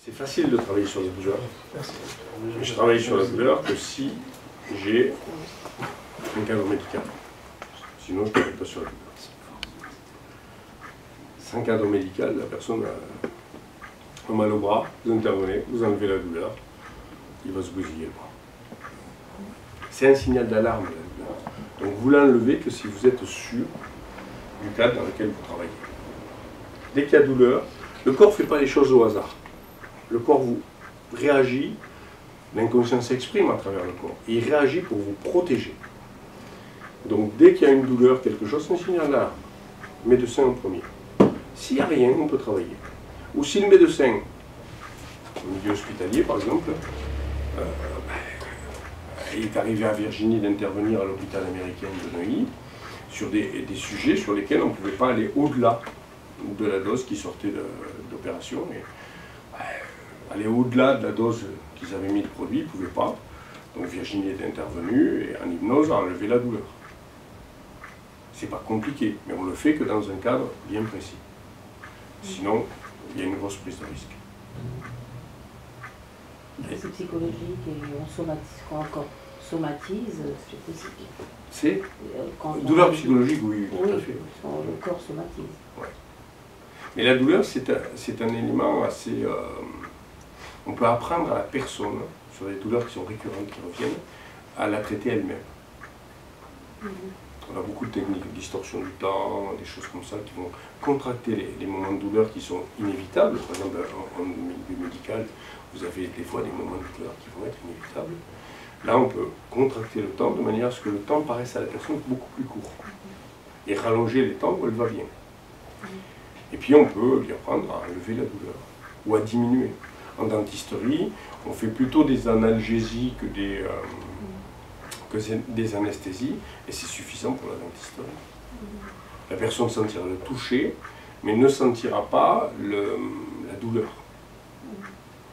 C'est facile de travailler sur la douleur. Je travaille sur la douleur que si j'ai un cadre médical. Sinon, je ne travaille pas sur la douleur. Sans cadre médical, la personne a mal au bras, vous intervenez, vous enlevez la douleur, il va se bousiller le bras. C'est un signal d'alarme, la douleur. Donc vous l'enlevez que si vous êtes sûr du cadre dans lequel vous travaillez. Dès qu'il y a douleur, le corps ne fait pas les choses au hasard. Le corps vous réagit, l'inconscient s'exprime à travers le corps. Et il réagit pour vous protéger. Donc dès qu'il y a une douleur, quelque chose, c'est un signal d'alarme. Médecin en premier. S'il n'y a rien, on peut travailler. Ou si le médecin, au milieu hospitalier par exemple, il est arrivé à Virginie d'intervenir à l'hôpital américain de Neuilly sur des sujets sur lesquels on ne pouvait pas aller au-delà de la dose qui sortait d'opération. Aller au-delà de la dose qu'ils avaient mis de produit, ils ne pouvaient pas. Donc Virginie est intervenue et en hypnose a enlevé la douleur. C'est pas compliqué, mais on le fait que dans un cadre bien précis. Sinon, il y a une grosse prise de risque. C'est psychologique et on somatise, quand on somatise, c'est possible. C'est douleur psychologique, oui, tout à fait. Le corps somatise. Ouais. Mais la douleur, c'est un élément assez... on peut apprendre à la personne, sur des douleurs qui sont récurrentes, qui reviennent, à la traiter elle-même. On a beaucoup de techniques de distorsion du temps, des choses comme ça qui vont contracter les moments de douleur qui sont inévitables. Par exemple, en milieu médical, vous avez des fois des moments de douleur qui vont être inévitables. Là, on peut contracter le temps de manière à ce que le temps paraisse à la personne beaucoup plus court. Et rallonger les temps où elle va bien. Et puis on peut lui apprendre à enlever la douleur ou à diminuer. En dentisterie, on fait plutôt des analgésies que des anesthésies, et c'est suffisant pour la dentisterie. La personne sentira le toucher, mais ne sentira pas la douleur.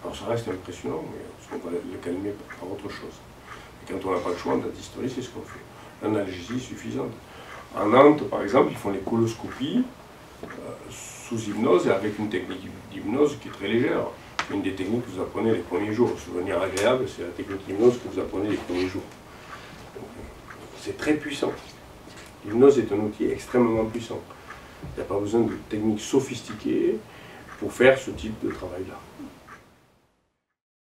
Alors ça reste impressionnant, mais parce qu'on va le calmer par autre chose. Et quand on n'a pas le choix, en dentisterie, c'est ce qu'on fait. L'analgésie suffisante. En Nantes, par exemple, ils font les coloscopies sous hypnose et avec une technique d'hypnose qui est très légère. Une des techniques que vous apprenez les premiers jours. Le souvenir agréable, c'est la technique d'hypnose que vous apprenez les premiers jours. C'est très puissant. L'hypnose est un outil extrêmement puissant. Il n'y a pas besoin de techniques sophistiquées pour faire ce type de travail-là.